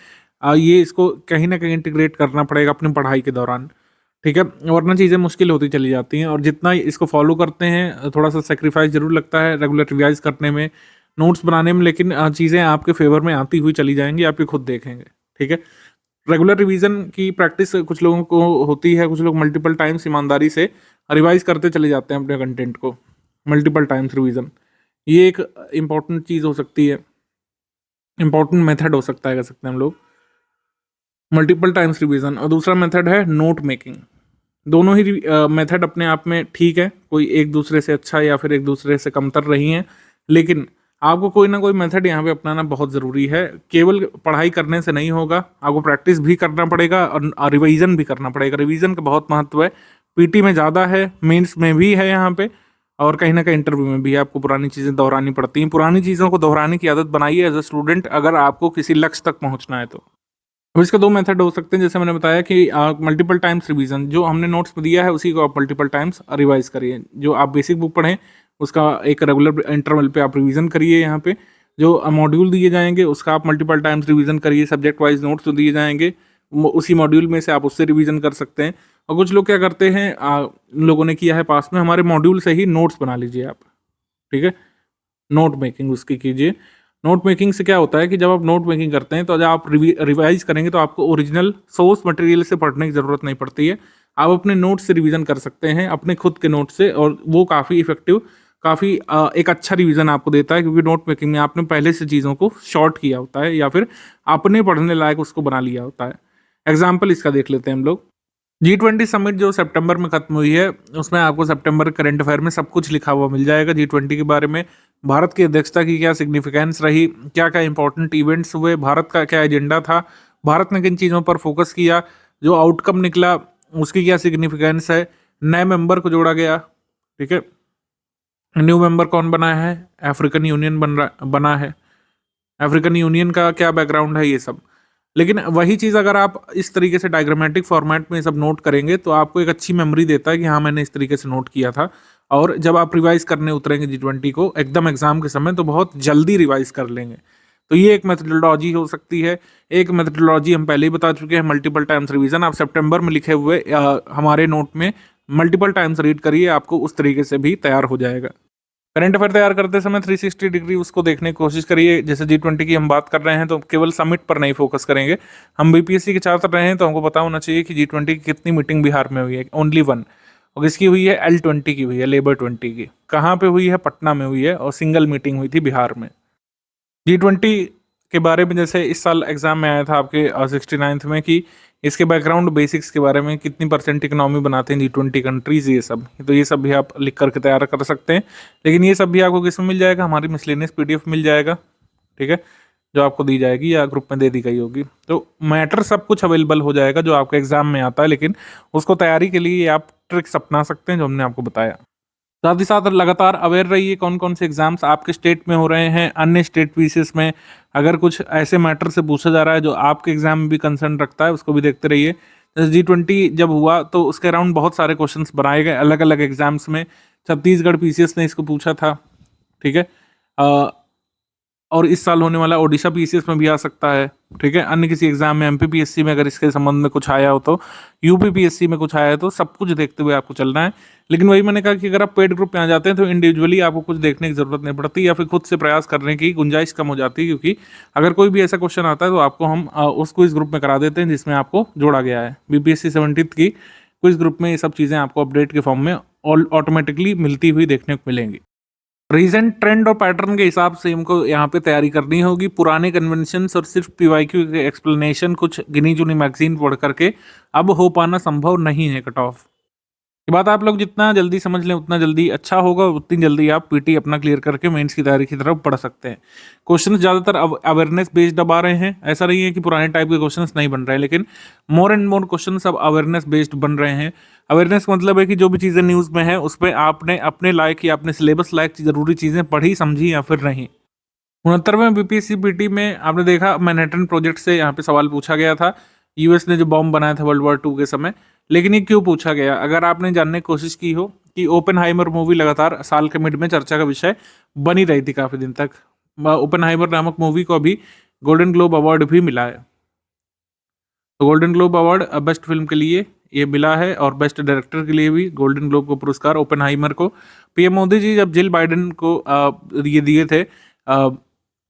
ये इसको कहीं ना कहीं इंटीग्रेट करना पड़ेगा अपनी पढ़ाई के दौरान। ठीक है, वरना चीज़ें मुश्किल होती चली जाती हैं। और जितना इसको फॉलो करते हैं थोड़ा सा सेक्रीफाइस जरूर लगता है रेगुलर रिवाइज करने में, नोट्स बनाने में, लेकिन चीज़ें आपके फेवर में आती हुई चली जाएंगी, आप ये खुद देखेंगे। ठीक है, रेगुलर रिवीजन की प्रैक्टिस कुछ लोगों को होती है, कुछ लोग मल्टीपल टाइम्स ईमानदारी से रिवाइज करते चले जाते हैं अपने कंटेंट को, मल्टीपल टाइम्स रिवीजन। ये एक इम्पॉर्टेंट चीज़ हो सकती है, इम्पॉर्टेंट मेथड हो सकता है कह सकते हैं हम लोग, मल्टीपल टाइम्स रिवीजन। और दूसरा मेथड है नोट मेकिंग। दोनों ही मेथड अपने आप में ठीक है, कोई एक दूसरे से अच्छा या फिर एक दूसरे से कमतर नहीं है, लेकिन आपको कोई ना कोई मेथड यहाँ पे अपनाना बहुत ज़रूरी है। केवल पढ़ाई करने से नहीं होगा, आपको प्रैक्टिस भी करना पड़ेगा और रिवीजन भी करना पड़ेगा। रिवीजन का बहुत महत्व है, पीटी में ज़्यादा है, मेंस में भी है यहाँ पे, और कहीं ना कहीं इंटरव्यू में भी आपको पुरानी चीज़ें दोहरानी पड़ती हैं। पुरानी चीज़ों को दोहराने की आदत बनाइए एज अ स्टूडेंट, अगर आपको किसी लक्ष्य तक पहुँचना है तो। अब इसके दो मेथड हो सकते हैं, जैसे मैंने बताया कि मल्टीपल टाइम्स रिवीजन, जो हमने नोट्स में दिया है उसी को आप मल्टीपल टाइम्स रिवाइज करिए। जो आप बेसिक बुक पढ़ें उसका एक रेगुलर इंटरवल पे आप रिवीजन करिए। यहाँ पे जो मॉड्यूल दिए जाएंगे उसका आप मल्टीपल टाइम्स रिवीजन करिए। सब्जेक्ट वाइज नोट्स जो दिए जाएंगे उसी मॉड्यूल में से आप उससे रिवीजन कर सकते हैं। और कुछ लोग क्या करते हैं, इन लोगों ने किया है पास में, हमारे मॉड्यूल से ही नोट्स बना लीजिए आप, ठीक है, नोट मेकिंग उसकी कीजिए। नोट मेकिंग से क्या होता है कि जब आप नोट मेकिंग करते हैं तो जब आप रिवाइज करेंगे तो आपको ओरिजिनल सोर्स मटेरियल से पढ़ने की ज़रूरत नहीं पड़ती है। आप अपने नोट से रिवीजन कर सकते हैं, अपने खुद के नोट से, और वो काफ़ी इफेक्टिव, काफ़ी एक अच्छा रिवीजन आपको देता है, क्योंकि नोट मेकिंग में आपने पहले से चीज़ों को शॉर्ट किया होता है या फिर अपने पढ़ने लायक उसको बना लिया होता है। एग्जाम्पल इसका देख लेते हैं हम लोग। G20 समिट जो सितंबर में खत्म हुई है, उसमें आपको सितंबर करंट अफेयर में सब कुछ लिखा हुआ मिल जाएगा G20 के बारे में। भारत की अध्यक्षता की क्या सिग्निफिकेंस रही, क्या क्या इंपॉर्टेंट इवेंट्स हुए, भारत का क्या एजेंडा था, भारत ने किन चीज़ों पर फोकस किया, जो आउटकम निकला उसकी क्या सिग्निफिकेंस है, नए मेंबर को जोड़ा गया, ठीक है, न्यू मेंबर कौन बना है, अफ्रीकन यूनियन बना है, अफ्रीकन यूनियन का क्या बैकग्राउंड है, ये सब। लेकिन वही चीज़ अगर आप इस तरीके से डायग्रामेटिक फॉर्मेट में सब नोट करेंगे तो आपको एक अच्छी मेमोरी देता है कि हाँ मैंने इस तरीके से नोट किया था। और जब आप रिवाइज करने उतरेंगे G20 को एकदम एग्जाम के समय, तो बहुत जल्दी रिवाइज कर लेंगे। तो ये एक मेथडोलॉजी हो सकती है। एक मेथडोलॉजी हम पहले ही बता चुके हैं, मल्टीपल टाइम्स रिवीजन। आप सितंबर में लिखे हुए हमारे नोट में मल्टीपल टाइम्स रीड करिए, आपको उस तरीके से भी तैयार हो जाएगा। करंट अफेयर तैयार करते समय 360 डिग्री उसको देखने की कोशिश करिए। जैसे G20 की हम बात कर रहे हैं तो केवल समिट पर नहीं फोकस करेंगे। हम बीपीएससी के छात्र रहे हैं तो हमको पता होना चाहिए कि G20 की कितनी मीटिंग बिहार में हुई है, ओनली वन। और किसकी हुई है, L20 की हुई है, लेबर 20 की। कहाँ पे हुई है, पटना में हुई है, और सिंगल मीटिंग हुई थी बिहार में। G20 के बारे में जैसे इस साल एग्जाम में आया था आपके 69th में कि इसके बैकग्राउंड बेसिक्स के बारे में, कितनी परसेंट इकोनॉमी बनाते हैं G20 कंट्रीज, ये सब। तो ये सब भी आप लिख करके तैयार कर सकते हैं। लेकिन ये सब भी आपको किस में मिल जाएगा, हमारी मिसलेनियस PDF मिल जाएगा, ठीक है, जो आपको दी जाएगी या ग्रुप में दे दी गई होगी। तो मैटर सब कुछ अवेलेबल हो जाएगा जो आपके एग्जाम में आता है, लेकिन उसको तैयारी के लिए आप ट्रिक्स अपना सकते हैं जो हमने आपको बताया। साथ ही साथ लगातार अवेयर रहिए कौन कौन से एग्जाम्स आपके स्टेट में हो रहे हैं, अन्य स्टेट पीसीएस में। अगर कुछ ऐसे मैटर से पूछा जा रहा है जो आपके एग्जाम में भी कंसर्न रखता है, उसको भी देखते रहिए। जैसे G20 जब हुआ तो उसके अराउंड बहुत सारे क्वेश्चंस बनाए गए अलग अलग एग्जाम्स में। छत्तीसगढ़ पीसीएस ने इसको पूछा था, ठीक है, और इस साल होने वाला ओडिशा पीसीएस में भी आ सकता है, ठीक है। अन्य किसी एग्जाम में MPPSC में अगर इसके संबंध में कुछ आया हो तो, UPPSC में कुछ आया है तो, सब कुछ देखते हुए आपको चलना है। लेकिन वही मैंने कहा कि अगर आप पेड ग्रुप में आ जाते हैं तो इंडिविजुअली आपको कुछ देखने की जरूरत नहीं पड़ती, या फिर खुद से प्रयास करने की गुंजाइश कम हो जाती है, क्योंकि अगर कोई भी ऐसा क्वेश्चन आता है तो आपको हम उसको इस ग्रुप में करा देते हैं जिसमें आपको जोड़ा गया है। BPSC 70th की क्विज ग्रुप में ये सब चीज़ें आपको अपडेट के फॉर्म में ऑटोमेटिकली मिलती हुई देखने को मिलेंगी। रीसेंट ट्रेंड और पैटर्न के हिसाब से हमको यहाँ पे तैयारी करनी होगी। पुराने कन्वेंशंस और सिर्फ PYQ के एक्सप्लेनेशन कुछ गिनी चुनी मैगजीन पढ़ करके अब हो पाना संभव नहीं है कट ऑफ। ये बात आप लोग जितना जल्दी समझ लें उतना जल्दी अच्छा होगा, उतनी जल्दी आप पीटी अपना क्लियर करके मेंस की तैयारी की तरफ बढ़ सकते हैं। क्वेश्चंस ज़्यादातर अवेयरनेस बेस्ड अब आ रहे हैं। ऐसा नहीं है कि पुराने टाइप के क्वेश्चंस नहीं बन रहे हैं, लेकिन मोर एंड मोर क्वेश्चंस अब अवेयरनेस बेस्ड बन रहे हैं। अवेयरनेस का मतलब है कि जो भी चीज़ें न्यूज़ में है उस पर आपने अपने लायक या अपने सिलेबस लायक जरूरी चीज़ें पढ़ी, समझी या फिर नहीं। 69वें BPSC PT में आपने देखा मैनहट्टन प्रोजेक्ट से यहाँ पे सवाल पूछा गया था। US ने जो बॉम्ब बनाया था World War II के समय। लेकिन ये क्यों पूछा गया, अगर आपने जानने की कोशिश की हो कि ओपेनहाइमर मूवी लगातार साल के मिड में चर्चा का विषय बनी रही थी काफ़ी दिन तक। ओपेनहाइमर नामक मूवी को अभी गोल्डन ग्लोब अवार्ड भी मिला है। तो golden globe award best film के लिए ये मिला है, और बेस्ट डायरेक्टर के लिए भी गोल्डन ग्लोब को पुरस्कार ओपेनहाइमर को PM मोदी जी जब जिल बाइडेन को ये दिए थे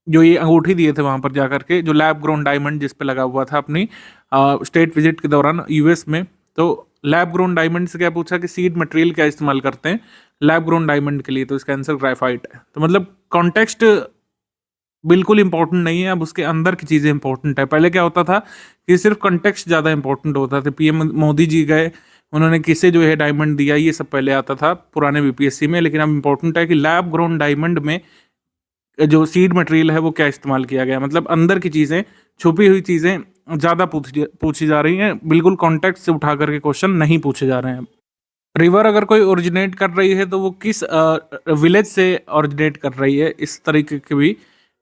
जो ये अंगूठी दिए थे वहाँ पर जा कर के, जो लैब ग्रोन डायमंड जिस पे लगा हुआ था अपनी स्टेट विजिट के दौरान यूएस में। तो लैब ग्रोन डायमंड से क्या पूछा कि सीड मटेरियल क्या इस्तेमाल करते हैं लैब ग्रोन डायमंड के लिए, तो इसका आंसर ग्रेफाइट है। तो मतलब कॉन्टेक्स्ट बिल्कुल इंपॉर्टेंट नहीं है, अब उसके अंदर की चीज़ें इंपॉर्टेंट है। पहले क्या होता था कि सिर्फ कॉन्टेक्स्ट ज़्यादा इंपॉर्टेंट होता था, पीएम मोदी जी गए, उन्होंने किसे जो है डायमंड दिया, ये सब पहले आता था पुराने बीपीएससी में। लेकिन अब इंपॉर्टेंट है कि लैब ग्रोन डायमंड में जो सीड मटेरियल है वो क्या इस्तेमाल किया गया, मतलब अंदर की चीज़ें, छुपी हुई चीज़ें ज़्यादा पूछी जा रही हैं, बिल्कुल कॉन्टेक्स्ट से उठा करके क्वेश्चन नहीं पूछे जा रहे हैं। रिवर अगर कोई ओरिजिनेट कर रही है तो वो किस विलेज से ओरिजिनेट कर रही है, इस तरीके के भी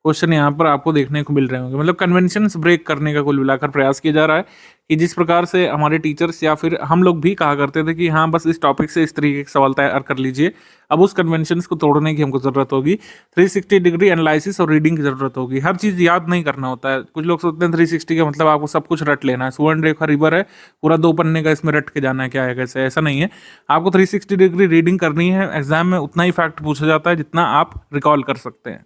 क्वेश्चन यहाँ पर आपको देखने को मिल रहे होंगे। मतलब कन्वेंशंस ब्रेक करने का कुल मिलाकर प्रयास किया जा रहा है कि जिस प्रकार से हमारे टीचर्स या फिर हम लोग भी कहा करते थे कि हाँ बस इस टॉपिक से इस तरीके के सवाल तैयार कर लीजिए, अब उस कन्वेंशंस को तोड़ने की हमको ज़रूरत होगी। 360 डिग्री एनालिसिस और रीडिंग की ज़रूरत होगी। हर चीज़ याद नहीं करना होता है। कुछ लोग सोचते हैं 360 का मतलब आपको सब कुछ रट लेना है, सुवर्ण रेखा रिवर है पूरा 2 पन्ने का, इसमें रट के जाना है क्या है कैसे, ऐसा नहीं है। आपको 360 डिग्री रीडिंग करनी है। एग्जाम में उतना ही फैक्ट पूछा जाता है जितना आप रिकॉल कर सकते हैं।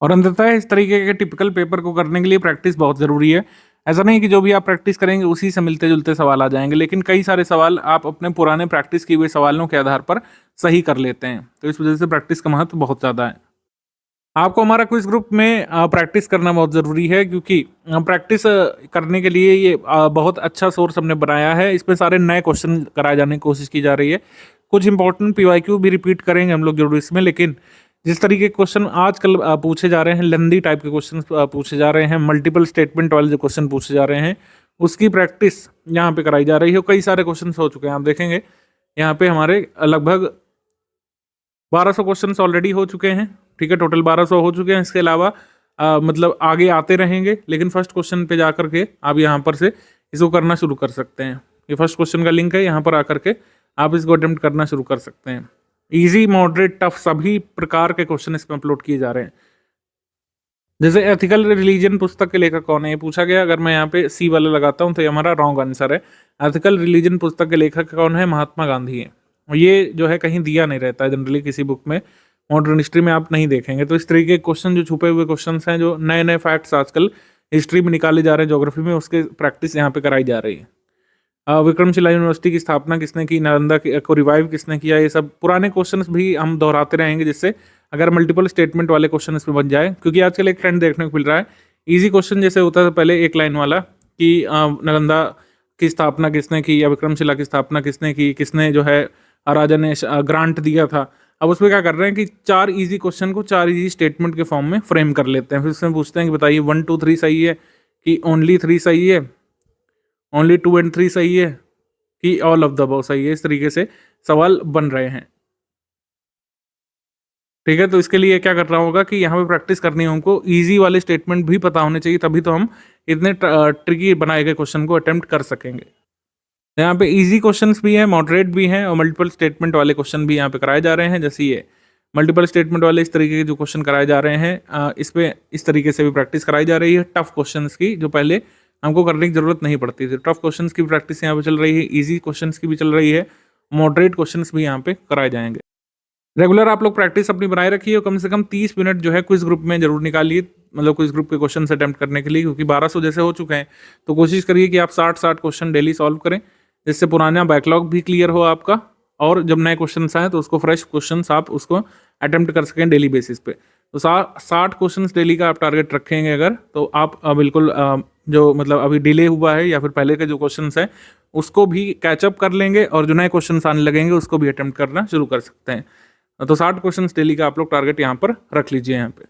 और अंततः इस तरीके के टिपिकल पेपर को करने के लिए प्रैक्टिस बहुत ज़रूरी है। ऐसा नहीं कि जो भी आप प्रैक्टिस करेंगे उसी से मिलते जुलते सवाल आ जाएंगे, लेकिन कई सारे सवाल आप अपने पुराने प्रैक्टिस किए हुए सवालों के आधार पर सही कर लेते हैं। तो इस वजह से प्रैक्टिस का महत्व बहुत ज़्यादा है। आपको हमारा क्विज ग्रुप में प्रैक्टिस करना बहुत ज़रूरी है, क्योंकि प्रैक्टिस करने के लिए ये बहुत अच्छा सोर्स हमने बनाया है। इसमें सारे नए क्वेश्चन कराए जाने की कोशिश की जा रही है। कुछ इंपॉर्टेंट पीवाईक्यू भी रिपीट करेंगे हम लोग जरूर इसमें, लेकिन जिस तरीके के क्वेश्चन आजकल पूछे जा रहे हैं, लेंदी टाइप के क्वेश्चन पूछे जा रहे हैं, मल्टीपल स्टेटमेंट वाले जो क्वेश्चन पूछे जा रहे हैं, उसकी प्रैक्टिस यहाँ पे कराई जा रही है। कई सारे क्वेश्चन हो चुके हैं, आप देखेंगे यहाँ पे हमारे लगभग 1200 क्वेश्चन ऑलरेडी हो चुके हैं। ठीक है, टोटल 1200 हो चुके हैं। इसके अलावा मतलब आगे आते रहेंगे, लेकिन फर्स्ट क्वेश्चन पे जा करके आप यहाँ पर से इसको करना शुरू कर सकते हैं। ये फर्स्ट क्वेश्चन का लिंक है, यहाँ पर आकर के आप इसको अटेम्प्ट करना शुरू कर सकते हैं। इजी, मॉडरेट, टफ सभी प्रकार के क्वेश्चन इसमें अपलोड किए जा रहे हैं। जैसे एथिकल रिलीजन पुस्तक के लेखक कौन है, ये पूछा गया। अगर मैं यहाँ पे सी वाला लगाता हूँ तो ये हमारा रॉन्ग आंसर है। एथिकल रिलीजन पुस्तक के लेखक कौन है, महात्मा गांधी है। ये जो है कहीं दिया नहीं रहता है जनरली, किसी बुक में मॉडर्न हिस्ट्री में आप नहीं देखेंगे। तो इस तरीके के क्वेश्चन जो छुपे हुए क्वेश्चन हैं, जो नए नए फैक्ट्स आजकल हिस्ट्री में निकाले जा रहे हैं, ज्योग्राफी में, उसके प्रैक्टिस यहाँ पे कराई जा रही है। विक्रमशिला यूनिवर्सिटी की स्थापना किसने की, नालंदा को रिवाइव किसने किया, ये सब पुराने क्वेश्चंस भी हम दोहराते रहेंगे, जिससे अगर मल्टीपल स्टेटमेंट वाले क्वेश्चन इसमें बन जाए। क्योंकि आजकल एक ट्रेंड देखने को मिल रहा है, इजी क्वेश्चन जैसे होता था पहले एक लाइन वाला कि नालंदा की स्थापना किसने की या विक्रमशिला की स्थापना किसने की, किसने जो है राजा ने ग्रांट दिया था। अब उसमें क्या कर रहे हैं कि 4 इजी क्वेश्चन को 4 इजी स्टेटमेंट के फॉर्म में फ्रेम कर लेते हैं। फिर उसमें पूछते हैं कि बताइए 1 2 3 सही है कि ओनली 3 सही है, ओनली 2 एंड 3 सही है कि ऑल ऑफ द अबव सही है। इस तरीके से सवाल बन रहे हैं। ठीक है, तो इसके लिए क्या करना होगा कि यहाँ पे प्रैक्टिस करनी है हमको। इजी वाले स्टेटमेंट भी पता होने चाहिए, तभी तो हम इतने ट्रिकी बनाए गए क्वेश्चन को अटेम्प्ट कर सकेंगे। यहाँ पे इजी क्वेश्चंस भी हैं, मॉडरेट भी हैं, और मल्टीपल स्टेटमेंट वाले क्वेश्चन भी यहाँ पे कराए जा रहे हैं। जैसे ये मल्टीपल स्टेटमेंट वाले इस तरीके के जो क्वेश्चन कराए जा रहे हैं, इस पे इस तरीके से भी प्रैक्टिस कराई जा रही है। टफ क्वेश्चंस की जो पहले हमको करने की जरूरत नहीं पड़ती थी, टफ क्वेश्चंस की भी प्रैक्टिस यहाँ पे चल रही है, इजी क्वेश्चंस की भी चल रही है, मॉडरेट क्वेश्चंस भी यहाँ पे कराए जाएंगे। रेगुलर आप लोग प्रैक्टिस अपनी बनाए रखिए और कम से कम 30 मिनट जो है क्विज ग्रुप में जरूर निकालिए, मतलब क्विज ग्रुप के क्वेश्चन अटेम्प्ट करने के लिए। क्योंकि 1200 जैसे हो चुके हैं, तो कोशिश करिए कि आप 60 क्वेश्चन डेली सॉल्व करें, जिससे पुराना बैकलॉग भी क्लियर हो आपका, और जब नए क्वेश्चन आए तो उसको फ्रेश क्वेश्चन आप उसको अटेम्प्ट कर सकें डेली बेसिस पे। तो 60 क्वेश्चन डेली का आप टारगेट रखेंगे अगर, तो आप बिल्कुल जो मतलब अभी डिले हुआ है या फिर पहले के जो क्वेश्चन हैं उसको भी कैचअप कर लेंगे, और जो नए क्वेश्चन आने लगेंगे उसको भी अटेम्प्ट करना शुरू कर सकते हैं। तो 60 क्वेश्चन डेली का आप लोग टारगेट यहाँ पर रख लीजिए। यहाँ पे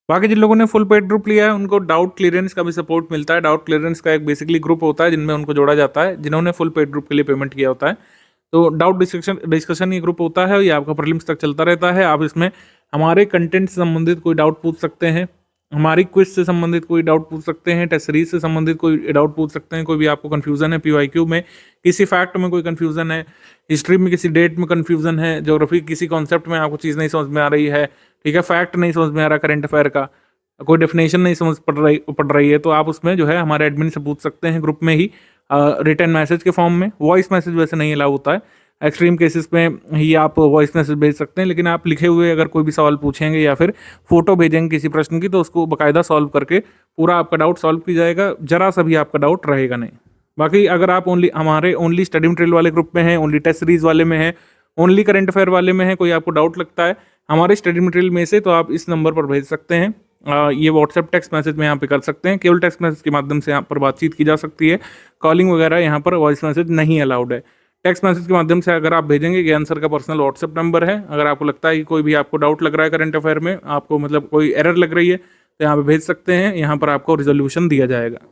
बाकी जिन लोगों ने फुल पेड ग्रुप लिया है उनको डाउट क्लियरेंस का भी सपोर्ट मिलता है। डाउट क्लियरेंस का एक बेसिकली ग्रुप होता है जिनमें उनको जोड़ा जाता है, जिन्होंने फुल पेड ग्रुप के लिए पेमेंट किया होता है। तो डाउट डिस्कशन ये ग्रुप होता है, ये आपका प्रीलिम्स तक चलता रहता है। आप इसमें हमारे कंटेंट से संबंधित कोई डाउट पूछ सकते हैं, हमारी क्विज से संबंधित कोई डाउट पूछ सकते हैं, टेस्ट सीरीज से संबंधित कोई डाउट पूछ सकते हैं। कोई भी आपको कन्फ्यूजन है पीवाईक्यू में, किसी फैक्ट में कोई कन्फ्यूजन है, हिस्ट्री में किसी डेट में कन्फ्यूजन है, ज्योग्राफी किसी कॉन्सेप्ट में आपको चीज़ नहीं समझ में आ रही है, ठीक है, फैक्ट नहीं समझ में आ रहा करंट अफेयर का, कोई डेफिनेशन नहीं समझ पड़ रही है, तो आप उसमें जो है हमारे एडमिन से पूछ सकते हैं ग्रुप में ही, रिटर्न मैसेज के फॉर्म में। वॉइस मैसेज वैसे नहीं अलाउ होता है, एक्सट्रीम केसेस में ही आप वॉइस मैसेज भेज सकते हैं, लेकिन आप लिखे हुए अगर कोई भी सवाल पूछेंगे या फिर फोटो भेजेंगे किसी प्रश्न की तो उसको बाकायदा सॉल्व करके पूरा आपका डाउट सॉल्व किया जाएगा, जरा सा भी आपका डाउट रहेगा नहीं। बाकी अगर आप ओनली स्टडी मटेरियल वाले ग्रुप में हैं, ओनली टेस्ट सीरीज वाले में हैं, ओनली करंट अफेयर वाले में है, कोई आपको डाउट लगता है हमारे स्टडी मटेरियल में से, तो आप इस नंबर पर भेज सकते हैं। ये व्हाट्सएप टेक्स्ट मैसेज में यहाँ पे कर सकते हैं, केवल टेक्स्ट मैसेज के माध्यम से यहाँ पर बातचीत की जा सकती है। कॉलिंग वगैरह यहाँ पर वॉइस मैसेज नहीं अलाउड है। टेक्स्ट मैसेज के माध्यम से अगर आप भेजेंगे, ज्ञान सर का पर्सनल व्हाट्सएप नंबर है, अगर आपको लगता है कि कोई भी आपको डाउट लग रहा है करंट अफेयर में, आपको मतलब कोई एरर लग रही है, तो यहाँ पे भेज सकते हैं, यहाँ पर आपको रिजोल्यूशन दिया जाएगा।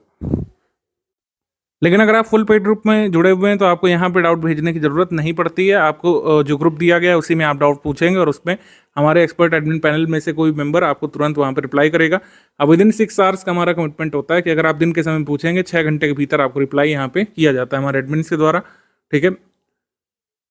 लेकिन अगर आप फुल पेड ग्रुप में जुड़े हुए हैं तो आपको यहाँ पे डाउट भेजने की ज़रूरत नहीं पड़ती है। आपको जो ग्रुप दिया गया है उसी में आप डाउट पूछेंगे और उसमें हमारे एक्सपर्ट एडमिन पैनल में से कोई मेंबर आपको तुरंत वहाँ पर रिप्लाई करेगा। अब विदिन 6 आवर्स का हमारा कमिटमेंट होता है कि अगर आप दिन के समय पूछेंगे 6 घंटे के भीतर आपको रिप्लाई यहाँ पे किया जाता है हमारे एडमिन के द्वारा। ठीक है,